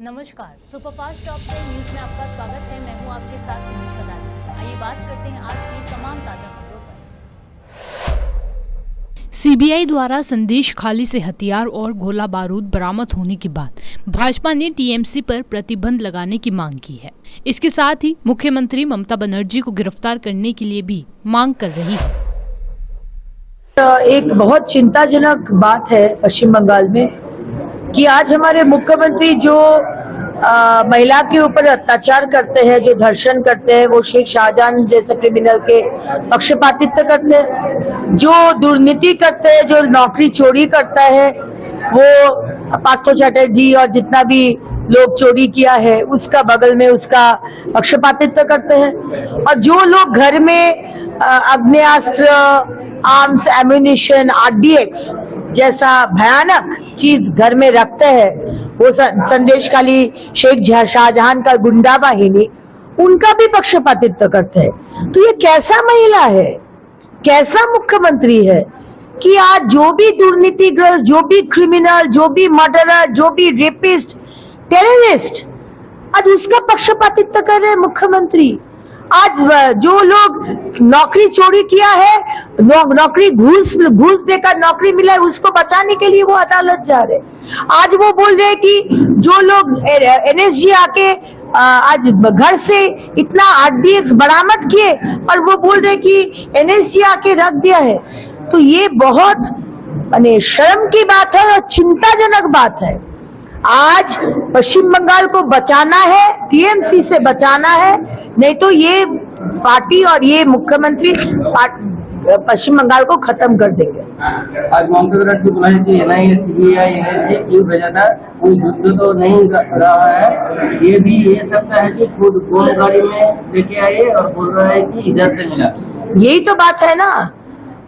नमस्कार, superfast top 10 news में आपका स्वागत है। मैं हूं आपके साथ समीक्षा दानिश। आइए बात करते हैं आज की तमाम ताजा खबरों पर। सीबीआई द्वारा संदेश खाली से हथियार और गोला बारूद बरामद होने के बाद भाजपा ने टीएमसी पर प्रतिबंध लगाने की मांग की है। इसके साथ ही मुख्यमंत्री ममता बनर्जी को गिरफ्तार करने के लिए भी मांग कर रही है। एक बहुत चिंताजनक बात है पश्चिम बंगाल में कि आज हमारे मुख्यमंत्री जो महिला के ऊपर अत्याचार करते हैं, जो धर्षण करते हैं, वो शेख शाहजहां जैसे क्रिमिनल के पक्षपातित्व करते हैं, जो दुर्नीति करते हैं, जो नौकरी चोरी करता है, वो पार्थो चैटर्जी और जितना भी लोग चोरी किया है उसका बगल में उसका पक्षपातित्व करते हैं। और जो लोग घर में आग्नेयास्त्र, आर्म्स, एम्यूनिशन, RDX जैसा भयानक चीज घर में रखते हैं, वो संदेशखाली शेख शाहजहां का गुंडा बाहिनी, उनका भी पक्षपातित्व करते हैं। तो ये कैसा महिला है, कैसा मुख्यमंत्री है कि आज जो भी दुर्नीतिग्रस्त, जो भी क्रिमिनल, जो भी मर्डरर, जो भी रेपिस्ट, टेररिस्ट, आज उसका पक्षपातित्व कर रहे हैं मुख्यमंत्री। आज जो लोग नौकरी चोरी किया है, नौकरी घूस देकर नौकरी मिला है, उसको बचाने के लिए वो अदालत जा रहे। आज वो बोल रहे हैं कि जो लोग NSG आके आज घर से इतना RDX बरामद किए और वो बोल रहे कि NSG आके रख दिया है, तो ये बहुत शर्म की बात है और चिंताजनक बात है। आज पश्चिम बंगाल को बचाना है, टीएमसी से बचाना है, नहीं तो ये पार्टी और ये मुख्यमंत्री पश्चिम बंगाल को खत्म कर देंगे। आज ममता बनर्जी बोला है कि NIA, CBI, NSA क्यों भेजा था, कोई युद्ध तो नहीं रहा है। ये सकता है कि खुद कौन गाड़ी में लेके आए और बोल रहा है कि इधर से मिला। यही तो बात है ना।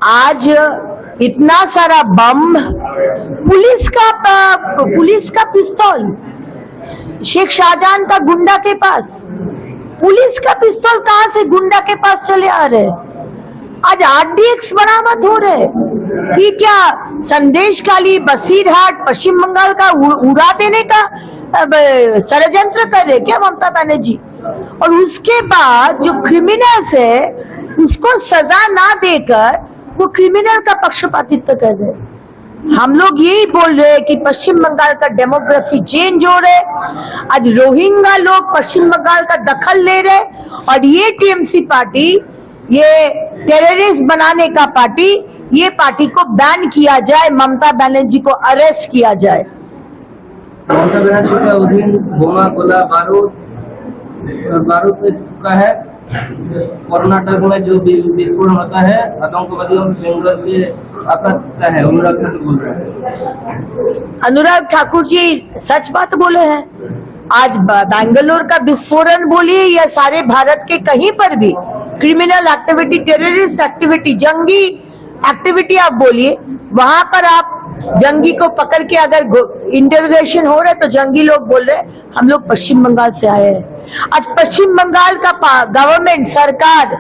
आज इतना सारा बम, पुलिस का पिस्तौल शेख शाहजहां का गुंडा के पास, पुलिस का पिस्तौल कहां से गुंडा के पास चले आ रहे? आज RDX बरामद हो रहे। ये क्या संदेशखाली, बसीरहाट, पश्चिम बंगाल का उड़ा देने का षड्यंत्र कर रहे क्या ममता बनर्जी? और उसके बाद जो क्रिमिनल्स है उसको सजा ना देकर वो क्रिमिनल का पक्षपातित्व कर रहे। हम लोग यही बोल रहे हैं कि पश्चिम बंगाल का डेमोग्राफी चेंज हो रहे। आज रोहिंग्या लोग पश्चिम बंगाल का दखल ले रहे और ये टीएमसी पार्टी, ये टेररिस्ट बनाने का पार्टी, ये पार्टी को बैन किया जाए, ममता बनर्जी को अरेस्ट किया जाए। ममता बनर्जी का अधीन बोमा, गोला बारूद पे चुका है। कर्नाटक में जो विस्फोटन होता है, आतंकवादियों में बेंगल के आकर्षता है। अनुराग ठाकुर बोल रहे हैं। अनुराग ठाकुर जी सच बात बोले हैं। आज बेंगलोर का विस्फोटन बोलिए या सारे भारत के कहीं पर भी क्रिमिनल एक्टिविटी, टेररिस्ट एक्टिविटी, जंगी एक्टिविटी आप बोलिए, वहां पर आप जंगी को पकड़ के अगर इंटरोगेशन हो रहा है तो जंगी लोग बोल रहे हैं हम लोग पश्चिम बंगाल से आए हैं। आज पश्चिम बंगाल का गवर्नमेंट, सरकार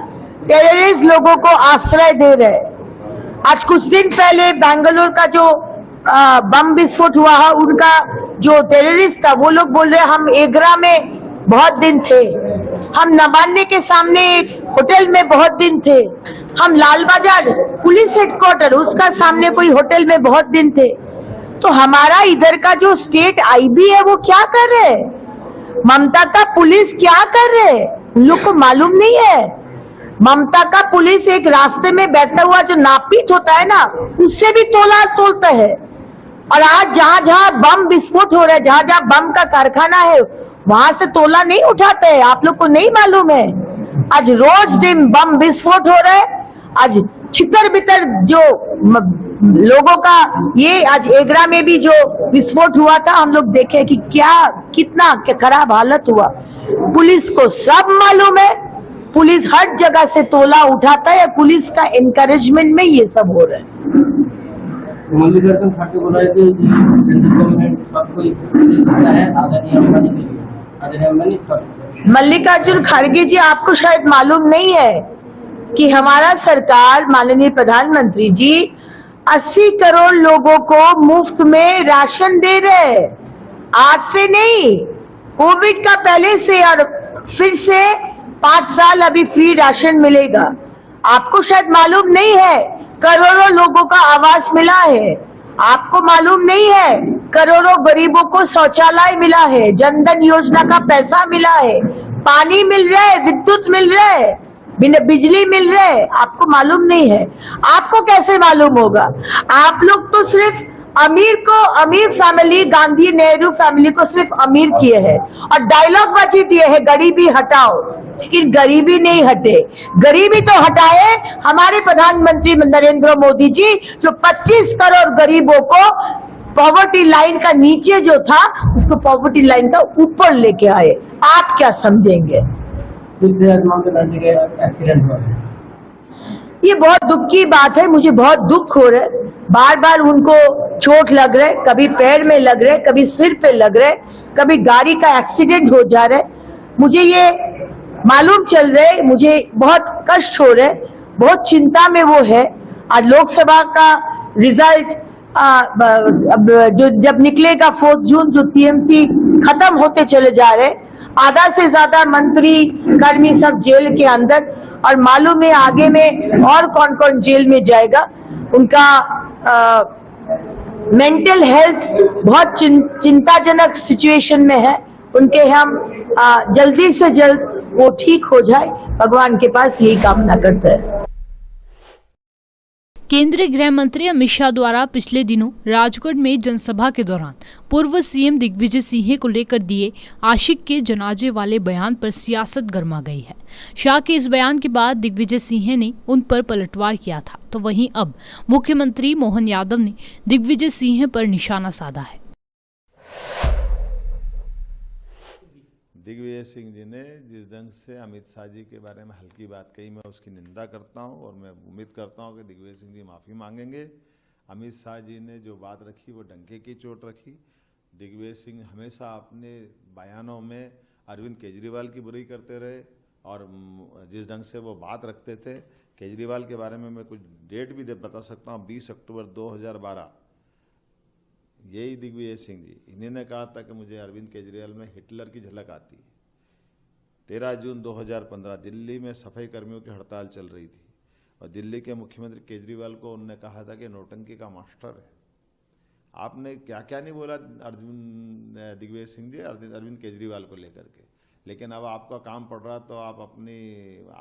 टेररिस्ट लोगों को आश्रय दे रहे। आज कुछ दिन पहले बेंगलोर का जो बम विस्फोट हुआ है, उनका जो टेररिस्ट था वो लोग बोल रहे हम एग्रा में बहुत दिन थे, हम नवान्ने के सामने एक होटल में बहुत दिन थे, हम लाल बाजार पुलिस हेडक्वार्टर उसका सामने कोई होटल में बहुत दिन थे। तो हमारा इधर का जो स्टेट IB है वो क्या कर रहे? ममता का पुलिस क्या कर रहे? उन लोग को मालूम नहीं है। ममता का पुलिस एक रास्ते में बैठा हुआ जो नापित होता है ना, उससे भी तोलता है। और आज जहां बम विस्फोट हो रहा है, जहां बम का कारखाना है, वहां से तोला नहीं उठाते हैं। आप लोग को नहीं मालूम है? आज रोज दिन बम विस्फोट हो रहा है। आज छितर बितर जो लोगों का, ये आज एग्रा में भी जो विस्फोट हुआ था, हम लोग देखे कि कितना खराब हालत हुआ। पुलिस को सब मालूम है। पुलिस हर जगह से तोला उठाता है। पुलिस का एनकरेजमेंट में ये सब हो रहा है। मल्लिकार्जुन खड़गे बोला है कि सेंट्रल गवर्नमेंट सबको देता है, आदरणीय अंबानी के लिए। आदरणीय अंबानी, मल्लिकार्जुन खड़गे जी, आपको शायद मालूम नहीं है कि हमारा सरकार, माननीय प्रधानमंत्री जी 80 करोड़ लोगों को मुफ्त में राशन दे रहे। आज से नहीं, कोविड का पहले से और फिर से 5 साल अभी फ्री राशन मिलेगा। आपको शायद मालूम नहीं है, करोड़ों लोगों का आवास मिला है। आपको मालूम नहीं है, करोड़ों गरीबों को शौचालय मिला है, जनधन योजना का पैसा मिला है, पानी मिल रहा है, विद्युत मिल रहा है, बिजली मिल रहा है। आपको मालूम नहीं है। आपको कैसे मालूम होगा? आप लोग तो सिर्फ अमीर फैमिली, गांधी नेहरू फैमिली को सिर्फ अमीर किए हैं और डायलॉग बाजी दिए हैं, गरीबी हटाओ, लेकिन गरीबी नहीं हटे। गरीबी तो हटाए हमारे प्रधानमंत्री नरेंद्र मोदी जी, जो 25 करोड़ गरीबों को पॉवर्टी लाइन का नीचे जो था उसको पॉवर्टी लाइन का ऊपर लेके आए। आप क्या समझेंगे? फिर से आज ममता बनर्जी का एक्सीडेंट हुआ है। ये बहुत दुख की बात है, मुझे बहुत दुख हो रहा है। बार बार उनको चोट लग रहा है, कभी पैर में लग रहा है, कभी सिर पे लग रहा है, कभी गाड़ी का एक्सीडेंट हो जा रहा है। मुझे ये मालूम चल रहा है, मुझे बहुत कष्ट हो रहा है, बहुत चिंता में वो है। आज लोकसभा का रिजल्ट जो जब निकलेगा 4 जून, जो टीएमसी खत्म होते चले जा रहे, आधा से ज्यादा मंत्री कर्मी सब जेल के अंदर, और मालूम है आगे में और कौन कौन जेल में जाएगा। उनका मेंटल हेल्थ बहुत चिंताजनक सिचुएशन में है। उनके हम जल्दी से जल्द वो ठीक हो जाए, भगवान के पास यही कामना करते हैं। केंद्रीय गृह मंत्री अमित शाह द्वारा पिछले दिनों राजगढ़ में जनसभा के दौरान पूर्व सीएम दिग्विजय सिंह को लेकर दिए आशिक के जनाजे वाले बयान पर सियासत गर्मा गई है। शाह के इस बयान के बाद दिग्विजय सिंह ने उन पर पलटवार किया था, तो वहीं अब मुख्यमंत्री मोहन यादव ने दिग्विजय सिंह पर निशाना साधा है। दिग्विजय सिंह जी ने जिस ढंग से अमित शाह जी के बारे में हल्की बात कही, मैं उसकी निंदा करता हूं और मैं उम्मीद करता हूं कि दिग्विजय सिंह जी माफ़ी मांगेंगे। अमित शाह जी ने जो बात रखी वो डंके की चोट रखी। दिग्विजय सिंह हमेशा अपने बयानों में अरविंद केजरीवाल की बुराई करते रहे और जिस ढंग से वो बात रखते थे केजरीवाल के बारे में, मैं कुछ डेट भी बता सकता हूँ। 20 अक्टूबर 2012 यही दिग्विजय सिंह जी, इन्हीं ने कहा था कि मुझे अरविंद केजरीवाल में हिटलर की झलक आती है। 13 जून 2015 दिल्ली में सफाई कर्मियों की हड़ताल चल रही थी और दिल्ली के मुख्यमंत्री केजरीवाल को उन्होंने कहा था कि नौटंकी का मास्टर है। आपने क्या क्या नहीं बोला दिग्विजय सिंह जी अरविंद केजरीवाल को लेकर के, लेकिन अब आपका काम पड़ रहा तो आप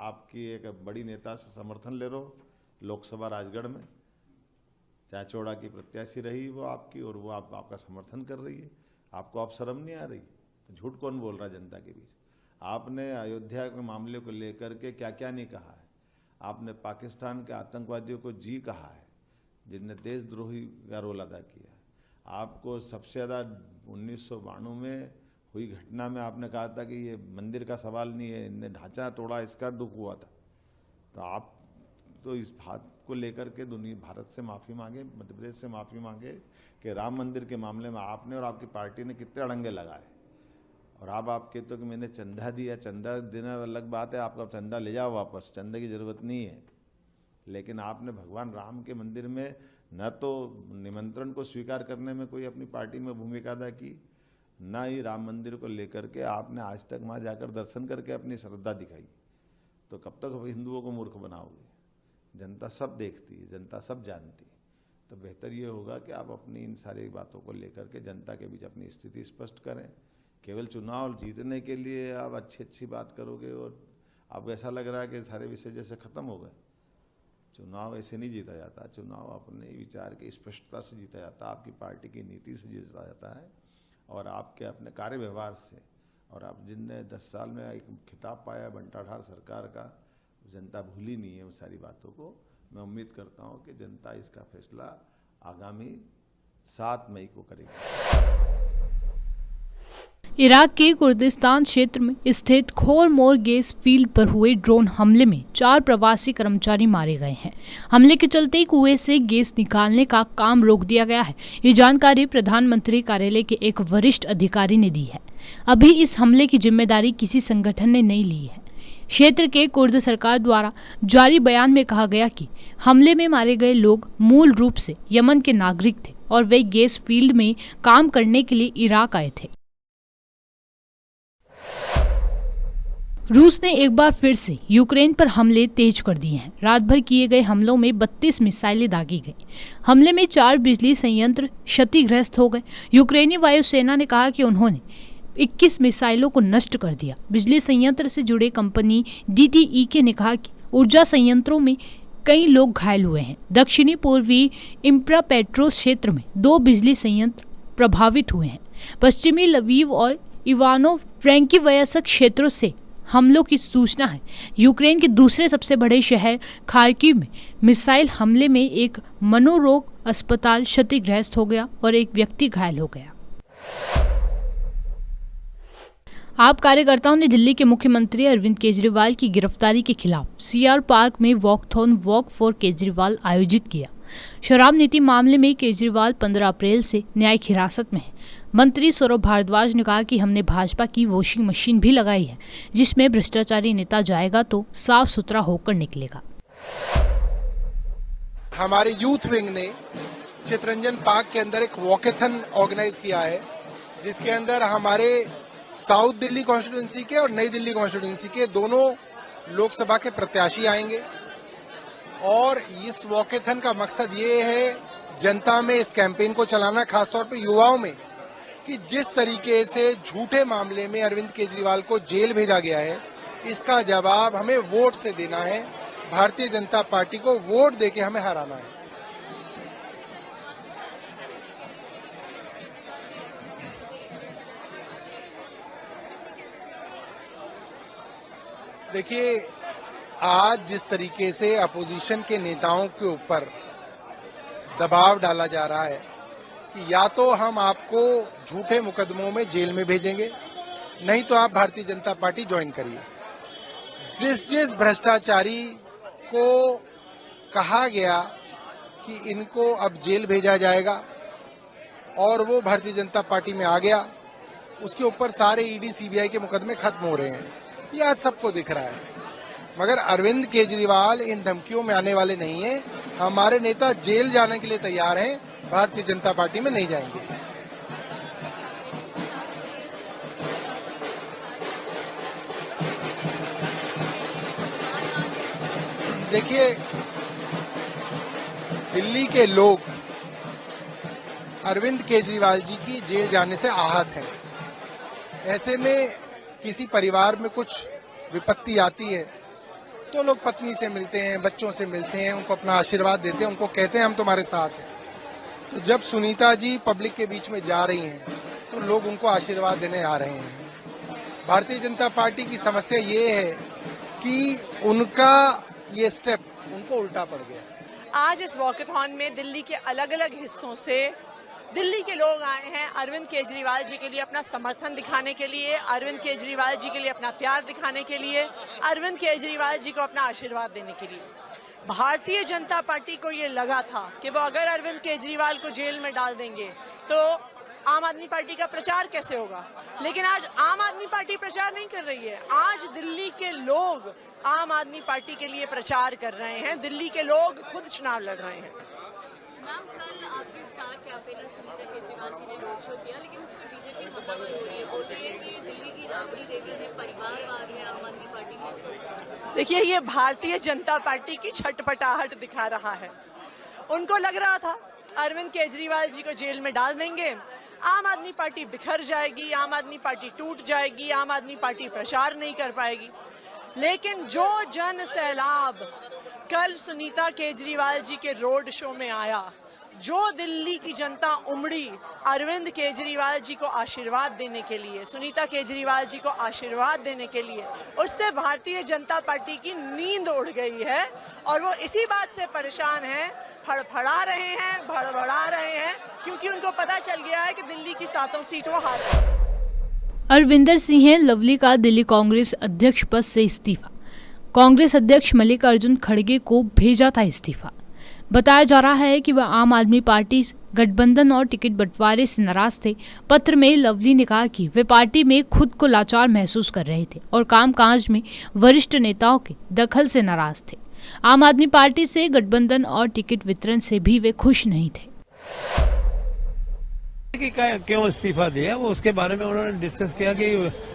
आपकी एक बड़ी नेता से समर्थन ले रहे हो लोकसभा राजगढ़ में, चाहे चौड़ा की प्रत्याशी रही वो आपकी, और वो आपका समर्थन कर रही है। आपको आप शर्म नहीं आ रही? झूठ कौन बोल रहा है जनता के बीच? आपने अयोध्या के मामले को लेकर के क्या क्या नहीं कहा है। आपने पाकिस्तान के आतंकवादियों को जी कहा है जिनने देशद्रोही का रोल अदा किया। आपको सबसे ज़्यादा 1992 में हुई घटना में आपने कहा था कि ये मंदिर का सवाल नहीं है, इनने ढांचा तोड़ा, इसका दुख हुआ था। तो आप तो इस बात को लेकर के भारत से माफ़ी मांगे, मध्य प्रदेश से माफ़ी मांगे कि राम मंदिर के मामले में आपने और आपकी पार्टी ने कितने अड़ंगे लगाए। और आप कहते हो कि मैंने चंदा दिया, चंदा देना अलग बात है, आपका चंदा ले जाओ वापस, चंदे की ज़रूरत नहीं है। लेकिन आपने भगवान राम के मंदिर में न तो निमंत्रण को स्वीकार करने में कोई अपनी पार्टी में भूमिका अदा की, न ही राम मंदिर को लेकर के आपने आज तक वहाँ जाकर दर्शन करके अपनी श्रद्धा दिखाई। तो कब तक हिंदुओं को मूर्ख बनाओगे? जनता सब देखती है, जनता सब जानती है। तो बेहतर ये होगा कि आप अपनी इन सारी बातों को लेकर के जनता के बीच अपनी स्थिति स्पष्ट करें। केवल चुनाव जीतने के लिए आप अच्छी बात करोगे और अब ऐसा लग रहा है कि सारे विषय जैसे खत्म हो गए। चुनाव ऐसे नहीं जीता जाता, चुनाव अपने विचार की स्पष्टता से जीता जाता है, आपकी पार्टी की नीति से जीता जाता है और आपके अपने कार्य व्यवहार से। और आप जिनने 10 साल में एक खिताब पाया बंटाधार सरकार का, जनता भूली नहीं है उन सारी बातों को। मैं उम्मीद करता हूं कि जनता इसका फैसला आगामी 7 मई को करेगी। इराक के कुर्दिस्तान क्षेत्र में स्थित खोर-मोर गैस फील्ड पर हुए ड्रोन हमले में 4 प्रवासी कर्मचारी मारे गए हैं। हमले के चलते कुएं से गैस निकालने का काम रोक दिया गया है। ये जानकारी प्रधानमंत्री कार्यालय के एक वरिष्ठ अधिकारी ने दी है। अभी इस हमले की जिम्मेदारी किसी संगठन ने नहीं ली है। क्षेत्र के कुर्द सरकार द्वारा जारी बयान में कहा गया कि हमले में मारे गए लोग मूल रूप से यमन के नागरिक थे और वे गैस फील्ड में काम करने के लिए इराक आए थे। रूस ने एक बार फिर से यूक्रेन पर हमले तेज कर दिए हैं। रात भर किए गए हमलों में 32 मिसाइलें दागी गई। हमले में 4 बिजली संयंत्र क्षतिग्रस्त हो गए। यूक्रेनी वायुसेना ने कहा कि उन्होंने 21 मिसाइलों को नष्ट कर दिया। बिजली संयंत्र से जुड़े कंपनी DTEK ने कहा कि ऊर्जा संयंत्रों में कई लोग घायल हुए हैं। दक्षिणी पूर्वी इम्प्रापेट्रोस क्षेत्र में 2 बिजली संयंत्र प्रभावित हुए हैं। पश्चिमी लवीव और इवानो फ्रैंकीवयस्क क्षेत्रों से हमलों की सूचना है। यूक्रेन के दूसरे सबसे बड़े शहर खार्किव में मिसाइल हमले में एक मनोरोग अस्पताल क्षतिग्रस्त हो गया और एक व्यक्ति घायल हो गया। आप कार्यकर्ताओं ने दिल्ली के मुख्यमंत्री अरविंद केजरीवाल की गिरफ्तारी के खिलाफ CR पार्क में वॉकथॉन वॉक फॉर केजरीवाल आयोजित किया। शराब नीति मामले में केजरीवाल 15 अप्रैल से न्यायिक हिरासत में है। मंत्री सौरभ भारद्वाज ने कहा कि हमने भाजपा की वॉशिंग मशीन भी लगाई है, जिसमें भ्रष्टाचारी नेता जाएगा तो साफ सुथरा होकर निकलेगा। हमारे यूथ विंग ने चितरंजन पार्क के अंदर एक वॉकेथन ऑर्गेनाइज किया है, जिसके अंदर हमारे साउथ दिल्ली कॉन्स्टिट्यूंसी के और नई दिल्ली कॉन्स्टिट्यूंसी के दोनों लोकसभा के प्रत्याशी आएंगे। और इस वॉकेथन का मकसद ये है जनता में इस कैंपेन को चलाना, खासतौर पे युवाओं में, कि जिस तरीके से झूठे मामले में अरविंद केजरीवाल को जेल भेजा गया है, इसका जवाब हमें वोट से देना है। भारतीय जनता पार्टी को वोट देके हमें हराना है। देखिए, आज जिस तरीके से अपोजिशन के नेताओं के ऊपर दबाव डाला जा रहा है कि या तो हम आपको झूठे मुकदमों में जेल में भेजेंगे, नहीं तो आप भारतीय जनता पार्टी ज्वाइन करिए। जिस भ्रष्टाचारी को कहा गया कि इनको अब जेल भेजा जाएगा और वो भारतीय जनता पार्टी में आ गया, उसके ऊपर सारे ED CBI के मुकदमे खत्म हो रहे हैं। ये आज सबको दिख रहा है। मगर अरविंद केजरीवाल इन धमकियों में आने वाले नहीं है। हमारे नेता जेल जाने के लिए तैयार हैं, भारतीय जनता पार्टी में नहीं जाएंगे। देखिए, दिल्ली के लोग अरविंद केजरीवाल जी की जेल जाने से आहत हैं। ऐसे में किसी परिवार में कुछ विपत्ति आती है तो लोग पत्नी से मिलते हैं, बच्चों से मिलते हैं, उनको अपना आशीर्वाद देते हैं, उनको कहते हैं हम तुम्हारे साथ हैं। तो जब सुनीता जी पब्लिक के बीच में जा रही हैं तो लोग उनको आशीर्वाद देने आ रहे हैं। भारतीय जनता पार्टी की समस्या ये है कि उनका ये स्टेप उनको उल्टा पड़ गया। आज इस वॉकेथॉन में दिल्ली के अलग अलग हिस्सों से दिल्ली के लोग आए हैं अरविंद केजरीवाल जी के लिए अपना समर्थन दिखाने के लिए, अरविंद केजरीवाल जी के लिए अपना प्यार दिखाने के लिए, अरविंद केजरीवाल जी को अपना आशीर्वाद देने के लिए। भारतीय जनता पार्टी को ये लगा था कि वो अगर अरविंद केजरीवाल को जेल में डाल देंगे तो आम आदमी पार्टी का प्रचार कैसे होगा। लेकिन आज आम आदमी पार्टी प्रचार नहीं कर रही है। आज दिल्ली के लोग आम आदमी पार्टी के लिए प्रचार कर रहे हैं। दिल्ली के लोग खुद चुनाव लड़ रहे हैं। मैम, कल आपके स्टार कैंपेनर सुनीता केजरीवाल जी ने रोड शो किया, लेकिन इसमें बीजेपी हमलावर हो रही है। बोल रही है कि दिल्ली की राबड़ी देवी है, परिवारवाद है आम आदमी पार्टी में। देखिए, ये भारतीय जनता पार्टी की छटपटाहट दिखा रहा है। उनको लग रहा था अरविंद केजरीवाल जी को जेल में डाल देंगे, आम आदमी पार्टी बिखर जाएगी, आम आदमी पार्टी टूट जाएगी, आम आदमी पार्टी प्रचार नहीं कर पाएगी। लेकिन जो जन सैलाब कल सुनीता केजरीवाल जी के रोड शो में आया, जो दिल्ली की जनता उमड़ी अरविंद केजरीवाल जी को आशीर्वाद देने के लिए, सुनीता केजरीवाल जी को आशीर्वाद देने के लिए, उससे भारतीय जनता पार्टी की नींद उड़ गई है। और वो इसी बात से परेशान हैं, फड़फड़ा रहे हैं, भड़बड़ा रहे हैं, क्योंकि उनको पता चल गया है कि दिल्ली की 7 सीट वो हार रहे हैं। अरविंदर सिंह लवली का दिल्ली कांग्रेस अध्यक्ष पद से इस्तीफा। कांग्रेस अध्यक्ष मल्लिकार्जुन खड़गे को भेजा था इस्तीफा। बताया जा रहा है कि वह आम आदमी पार्टी गठबंधन और टिकट बंटवारे से नाराज थे। पत्र में लवली ने कहा कि वे पार्टी में खुद को लाचार महसूस कर रहे थे और कामकाज में वरिष्ठ नेताओं के दखल से नाराज थे। आम आदमी पार्टी से गठबंधन और टिकट वितरण से भी वे खुश नहीं थे। कि क्यों इस्तीफा दिया, वो उसके बारे में उन्होंने डिस्कस किया कि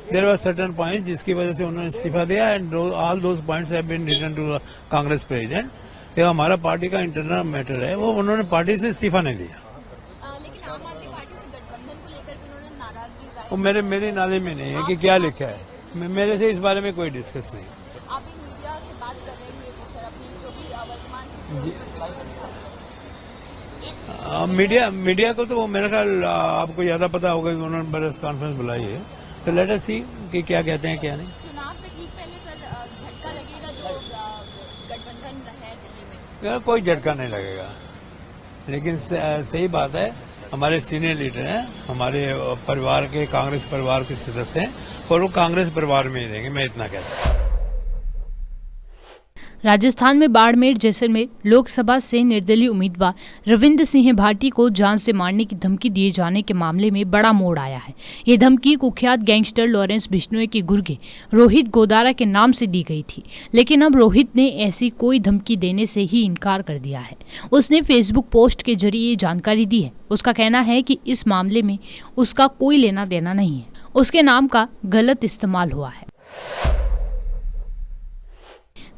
देयर वर सर्टेन पॉइंट्स जिसकी वजह से उन्होंने इस्तीफा दिया and all those points have been written to Congress president. ये हमारा पार्टी का इंटरनल मैटर है, वो उन्होंने पार्टी से इस्तीफा नहीं दिया। लेकिन आम आदमी पार्टी से गठबंधन को लेकर भी उन्होंने नाराजगी जाहिर वो मेरी नाले में नहीं है कि क्या लिखा है, मेरे से इस बारे में कोई डिस्कस नहीं। आप भी मीडिया से बात कर रहे हैं सर, अपनी जो भी वर्तमान मीडिया को तो वो मेरा ख्याल आपको ज्यादा पता होगा कि उन्होंने प्रेस कॉन्फ्रेंस बुलाई है, तो लेट अस सी कि क्या कहते हैं क्या नहीं। चुनाव से ठीक पहले सर झटका लगेगा जो गठबंधन है दिल्ली में? यार कोई झटका नहीं लगेगा, लेकिन सही बात है, हमारे सीनियर लीडर हैं, हमारे परिवार के, कांग्रेस परिवार के सदस्य हैं और वो कांग्रेस परिवार में ही रहेंगे, मैं इतना कह सकता हूँ। राजस्थान में बाड़मेर जैसलमेर लोकसभा से निर्दलीय उम्मीदवार रविंद्र सिंह भाटी को जान से मारने की धमकी दिए जाने के मामले में बड़ा मोड़ आया है। ये धमकी कुख्यात गैंगस्टर लॉरेंस बिश्नोई के गुर्गे रोहित गोदारा के नाम से दी गई थी, लेकिन अब रोहित ने ऐसी कोई धमकी देने से ही इनकार कर दिया है। उसने फेसबुक पोस्ट के जरिए जानकारी दी है। उसका कहना है कि इस मामले में उसका कोई लेना देना नहीं है, उसके नाम का गलत इस्तेमाल हुआ है।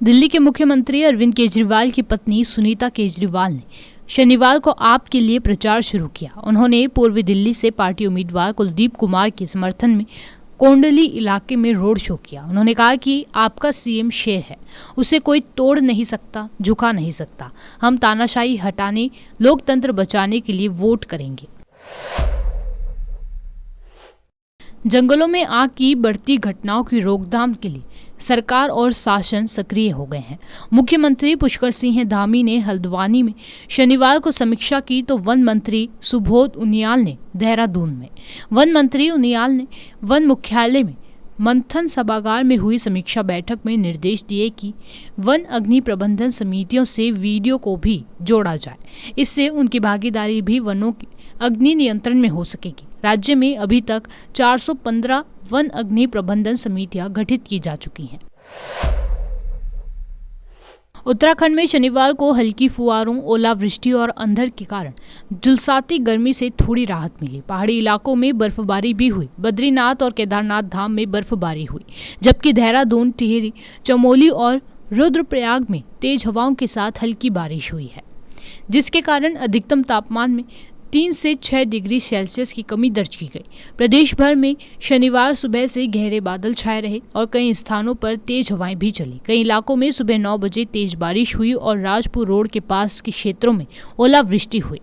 दिल्ली के मुख्यमंत्री अरविंद केजरीवाल की पत्नी सुनीता केजरीवाल ने शनिवार को आप के लिए प्रचार शुरू किया। उन्होंने पूर्वी दिल्ली से पार्टी उम्मीदवार कुलदीप कुमार के समर्थन में कोंडली इलाके में रोड शो किया। उन्होंने कहा कि आपका सीएम शेर है, उसे कोई तोड़ नहीं सकता, झुका नहीं सकता। हम तानाशाही हटाने, लोकतंत्र बचाने के लिए वोट करेंगे। जंगलों में आग की बढ़ती घटनाओं की रोकथाम के लिए सरकार और शासन सक्रिय हो गए हैं। मुख्यमंत्री पुष्कर सिंह धामी ने हल्द्वानी में शनिवार को समीक्षा की तो वन मंत्री सुबोध उनियाल ने देहरादून में। वन मंत्री उनियाल ने वन मुख्यालय में मंथन सभागार में हुई समीक्षा बैठक में निर्देश दिए कि वन अग्नि प्रबंधन समितियों से वीडियो को भी जोड़ा जाए। इससे उनकी भागीदारी भी वनों की अग्नि नियंत्रण में हो सकेगी। राज्य में अभी तक 415 वन अग्नि प्रबंधन समितियां गठित की जा चुकी हैं। उत्तराखंड में शनिवार को हल्की फुहारों, ओलावृष्टि और अंधड़ के कारण झुलसाती गर्मी से थोड़ी राहत मिली। पहाड़ी इलाकों में बर्फबारी भी हुई। बद्रीनाथ और केदारनाथ धाम में बर्फबारी हुई, जबकि देहरादून, टिहरी, चमोली और रुद्रप्रयाग में तेज हवाओं के साथ हल्की बारिश हुई है, जिसके कारण अधिकतम तापमान में 3 से 6 डिग्री सेल्सियस की कमी दर्ज की गई। प्रदेश भर में शनिवार सुबह से गहरे बादल छाए रहे और कई स्थानों पर तेज हवाएं भी चली। कई इलाकों में सुबह 9 बजे तेज बारिश हुई और राजपुर रोड के पास के क्षेत्रों में ओलावृष्टि हुई।